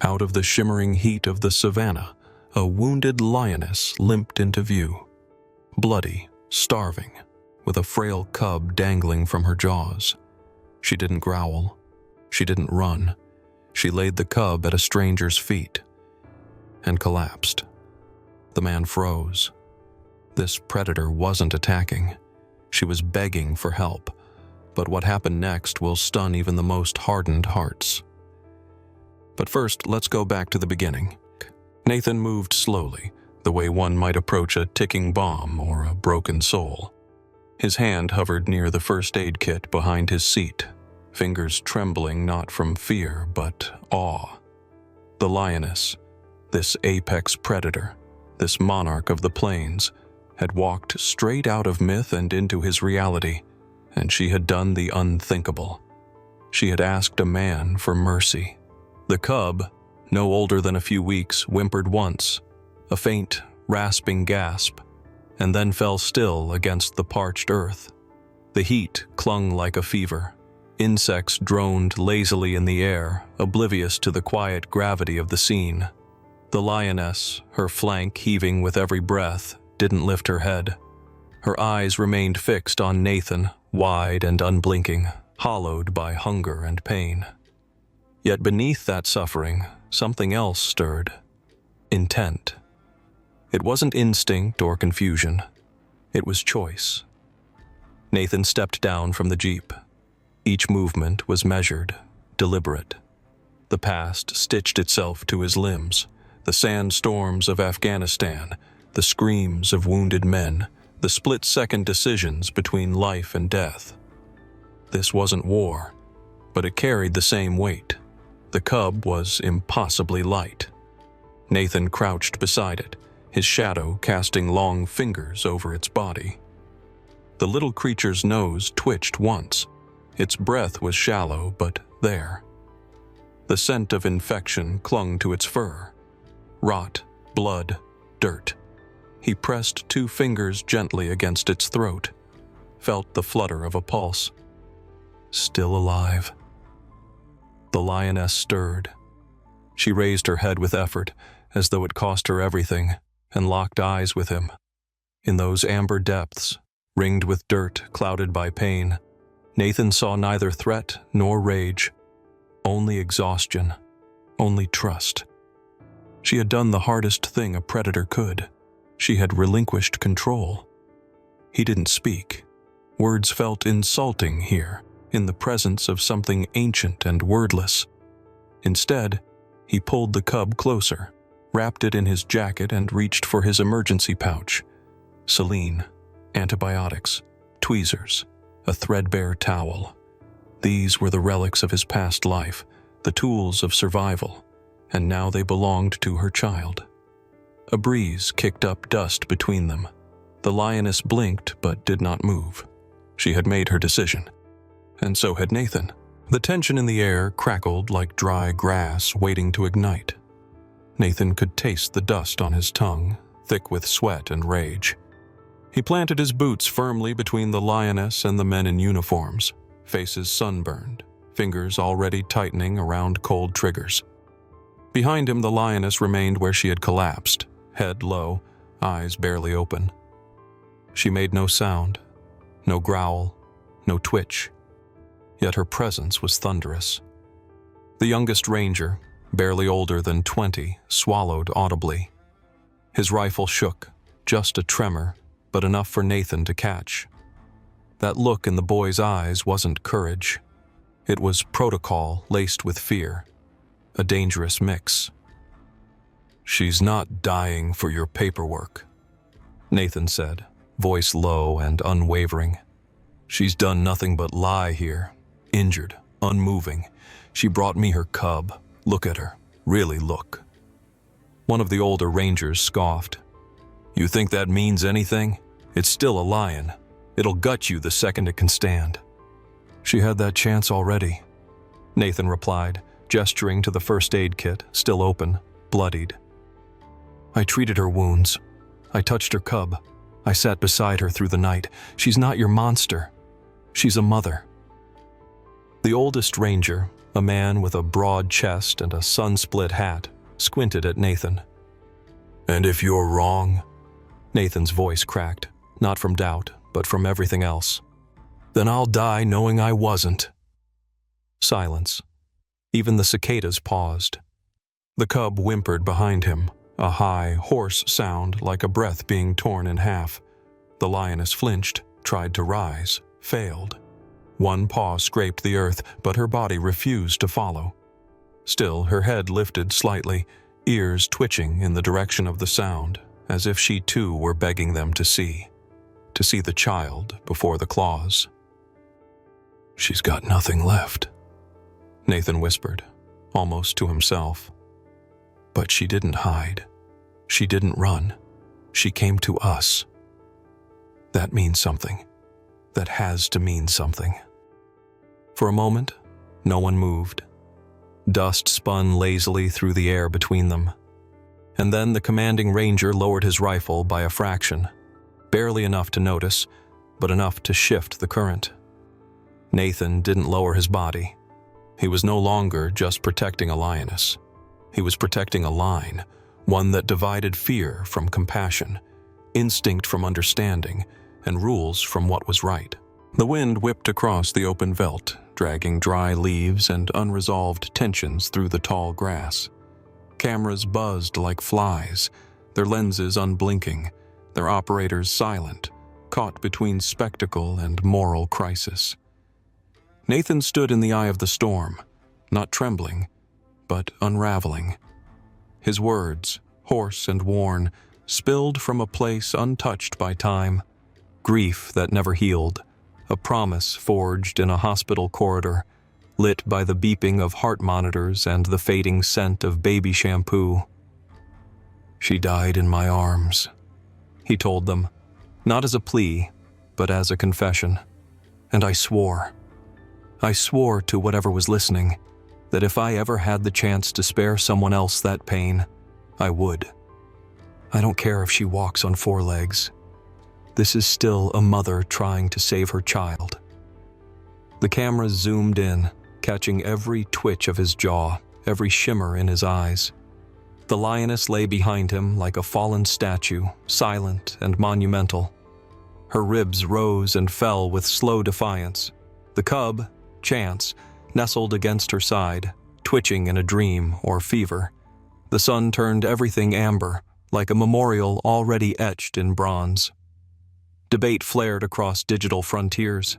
Out of the shimmering heat of the savannah, a wounded lioness limped into view. Bloody, starving, with a frail cub dangling from her jaws. She didn't growl. She didn't run. She laid the cub at a stranger's feet and collapsed. The man froze. This predator wasn't attacking. She was begging for help, but what happened next will stun even the most hardened hearts. But first, let's go back to the beginning. Nathan moved slowly, the way one might approach a ticking bomb or a broken soul. His hand hovered near the first aid kit behind his seat, fingers trembling not from fear but awe. The lioness, this apex predator, this monarch of the plains, had walked straight out of myth and into his reality, and she had done the unthinkable. She had asked a man for mercy. The cub, no older than a few weeks, whimpered once, a faint, rasping gasp, and then fell still against the parched earth. The heat clung like a fever. Insects droned lazily in the air, oblivious to the quiet gravity of the scene. The lioness, her flank heaving with every breath, didn't lift her head. Her eyes remained fixed on Nathan, wide and unblinking, hollowed by hunger and pain. Yet beneath that suffering, something else stirred. Intent. It wasn't instinct or confusion. It was choice. Nathan stepped down from the jeep. Each movement was measured, deliberate. The past stitched itself to his limbs. The sandstorms of Afghanistan, the screams of wounded men, the split-second decisions between life and death. This wasn't war, but it carried the same weight. The cub was impossibly light. Nathan crouched beside it, his shadow casting long fingers over its body. The little creature's nose twitched once. Its breath was shallow, but there. The scent of infection clung to its fur. Rot, blood, dirt. He pressed 2 fingers gently against its throat, felt the flutter of a pulse. Still alive. The lioness stirred. She raised her head with effort, as though it cost her everything, and locked eyes with him. In those amber depths, ringed with dirt, clouded by pain, Nathan saw neither threat nor rage, only exhaustion, only trust. She had done the hardest thing a predator could. She had relinquished control. He didn't speak. Words felt insulting here, in the presence of something ancient and wordless. Instead, he pulled the cub closer, wrapped it in his jacket and reached for his emergency pouch. Saline, antibiotics, tweezers, a threadbare towel. These were the relics of his past life, the tools of survival, and now they belonged to her child. A breeze kicked up dust between them. The lioness blinked but did not move. She had made her decision. And so had Nathan. The tension in the air crackled like dry grass waiting to ignite. Nathan could taste the dust on his tongue, thick with sweat and rage. He planted his boots firmly between the lioness and the men in uniforms, faces sunburned, fingers already tightening around cold triggers. Behind him, the lioness remained where she had collapsed, head low, eyes barely open. She made no sound, no growl, no twitch. Yet her presence was thunderous. The youngest ranger, barely older than 20, swallowed audibly. His rifle shook, just a tremor, but enough for Nathan to catch. That look in the boy's eyes wasn't courage. It was protocol laced with fear, a dangerous mix. "She's not dying for your paperwork," Nathan said, voice low and unwavering. "She's done nothing but lie here, injured, unmoving. She brought me her cub. Look at her. Really look." One of the older rangers scoffed. "You think that means anything? It's still a lion. It'll gut you the second it can stand." "She had that chance already," Nathan replied, gesturing to the first aid kit, still open, bloodied. "I treated her wounds. I touched her cub. I sat beside her through the night. She's not your monster. She's a mother." The oldest ranger, a man with a broad chest and a sun-split hat, squinted at Nathan. "And if you're wrong?" Nathan's voice cracked, not from doubt, but from everything else. "Then I'll die knowing I wasn't." Silence. Even the cicadas paused. The cub whimpered behind him, a high, hoarse sound like a breath being torn in half. The lioness flinched, tried to rise, failed. One paw scraped the earth, but her body refused to follow. Still, her head lifted slightly, ears twitching in the direction of the sound, as if she too were begging them to see the child before the claws. "She's got nothing left," Nathan whispered, almost to himself. "But she didn't hide. She didn't run. She came to us. That means something. That has to mean something." For a moment, no one moved. Dust spun lazily through the air between them. And then the commanding ranger lowered his rifle by a fraction, barely enough to notice, but enough to shift the current. Nathan didn't lower his body. He was no longer just protecting a lioness. He was protecting a line, one that divided fear from compassion, instinct from understanding, and rules from what was right. The wind whipped across the open veldt, dragging dry leaves and unresolved tensions through the tall grass. Cameras buzzed like flies, their lenses unblinking, their operators silent, caught between spectacle and moral crisis. Nathan stood in the eye of the storm, not trembling, but unraveling. His words, hoarse and worn, spilled from a place untouched by time, grief that never healed, a promise forged in a hospital corridor, lit by the beeping of heart monitors and the fading scent of baby shampoo. "She died in my arms," he told them, not as a plea, but as a confession. "And I swore to whatever was listening, that if I ever had the chance to spare someone else that pain, I would. I don't care if she walks on 4 legs. This is still a mother trying to save her child." The camera zoomed in, catching every twitch of his jaw, every shimmer in his eyes. The lioness lay behind him like a fallen statue, silent and monumental. Her ribs rose and fell with slow defiance. The cub, Chance, nestled against her side, twitching in a dream or fever. The sun turned everything amber, like a memorial already etched in bronze. Debate flared across digital frontiers.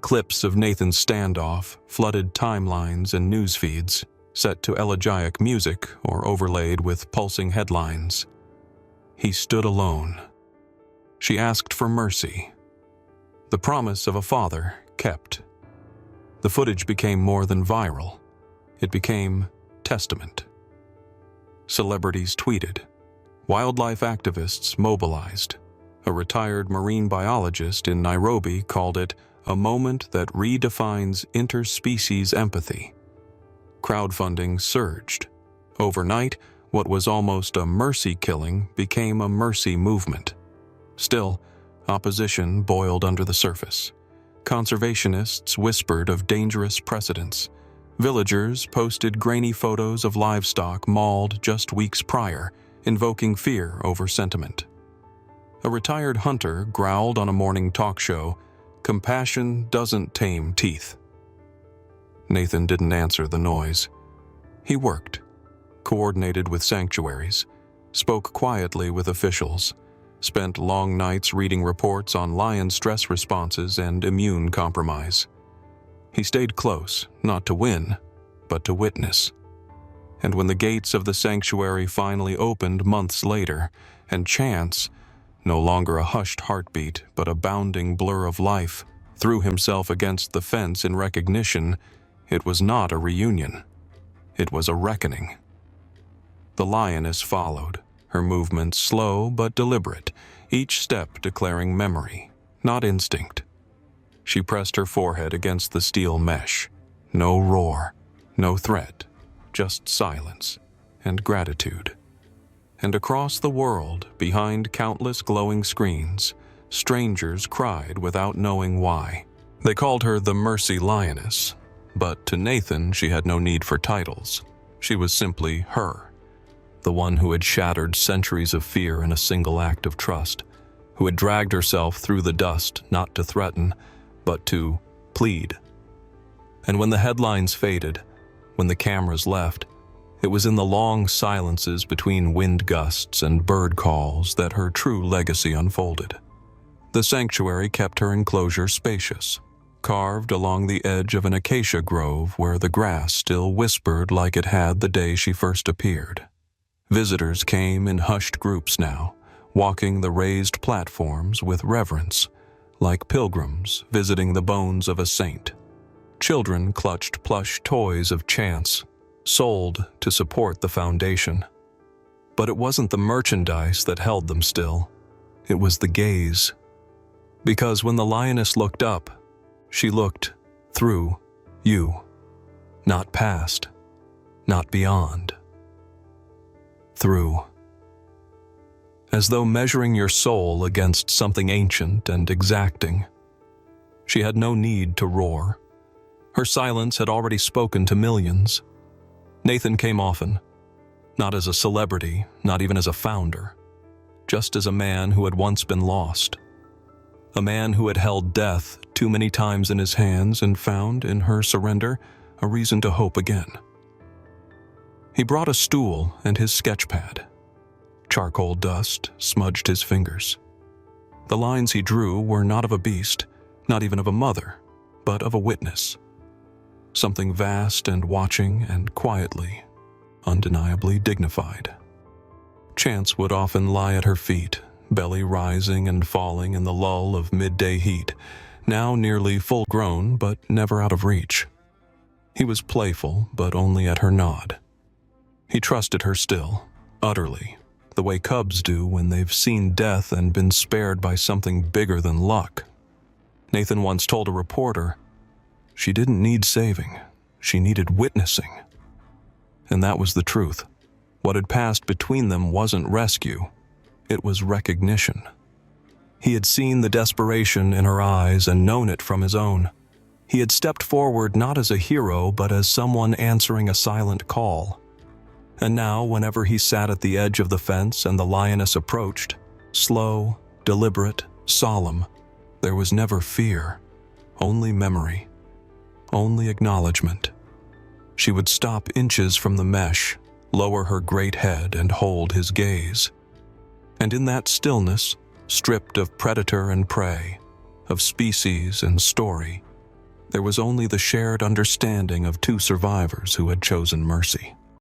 Clips of Nathan's standoff flooded timelines and news feeds, set to elegiac music or overlaid with pulsing headlines. He stood alone. She asked for mercy. The promise of a father kept. The footage became more than viral. It became testament. Celebrities tweeted. Wildlife activists mobilized. A retired marine biologist in Nairobi called it a moment that redefines interspecies empathy. Crowdfunding surged. Overnight, what was almost a mercy killing became a mercy movement. Still, opposition boiled under the surface. Conservationists whispered of dangerous precedents. Villagers posted grainy photos of livestock mauled just weeks prior, invoking fear over sentiment. A retired hunter growled on a morning talk show, "Compassion doesn't tame teeth." Nathan didn't answer the noise. He worked, coordinated with sanctuaries, spoke quietly with officials, spent long nights reading reports on lion stress responses and immune compromise. He stayed close, not to win, but to witness. And when the gates of the sanctuary finally opened months later, and Chance, no longer a hushed heartbeat but a bounding blur of life, threw himself against the fence in recognition, it was not a reunion. It was a reckoning. The lioness followed, her movements slow but deliberate, each step declaring memory, not instinct. She pressed her forehead against the steel mesh. No roar, no threat, just silence and gratitude. And across the world, behind countless glowing screens, strangers cried without knowing why. They called her the Mercy Lioness, but to Nathan she had no need for titles. She was simply her, the one who had shattered centuries of fear in a single act of trust, who had dragged herself through the dust not to threaten, but to plead. And when the headlines faded, when the cameras left, it was in the long silences between wind gusts and bird calls that her true legacy unfolded. The sanctuary kept her enclosure spacious, carved along the edge of an acacia grove where the grass still whispered like it had the day she first appeared. Visitors came in hushed groups now, walking the raised platforms with reverence, like pilgrims visiting the bones of a saint. Children clutched plush toys of chance, sold to support the foundation. But it wasn't the merchandise that held them still. It was the gaze. Because when the lioness looked up, she looked through you, not past, not beyond. Through. As though measuring your soul against something ancient and exacting. She had no need to roar. Her silence had already spoken to millions. Nathan came often, not as a celebrity, not even as a founder, just as a man who had once been lost. A man who had held death too many times in his hands and found, in her surrender, a reason to hope again. He brought a stool and his sketch pad. Charcoal dust smudged his fingers. The lines he drew were not of a beast, not even of a mother, but of a witness. Something vast and watching and quietly, undeniably dignified. Chance would often lie at her feet, belly rising and falling in the lull of midday heat, now nearly full-grown but never out of reach. He was playful, but only at her nod. He trusted her still, utterly, the way cubs do when they've seen death and been spared by something bigger than luck. Nathan once told a reporter, she didn't need saving, she needed witnessing. And that was the truth. What had passed between them wasn't rescue, it was recognition. He had seen the desperation in her eyes and known it from his own. He had stepped forward not as a hero, but as someone answering a silent call. And now, whenever he sat at the edge of the fence and the lioness approached, slow, deliberate, solemn, there was never fear, only memory, only acknowledgement. She would stop inches from the mesh, lower her great head and hold his gaze. And in that stillness, stripped of predator and prey, of species and story, there was only the shared understanding of two survivors who had chosen mercy.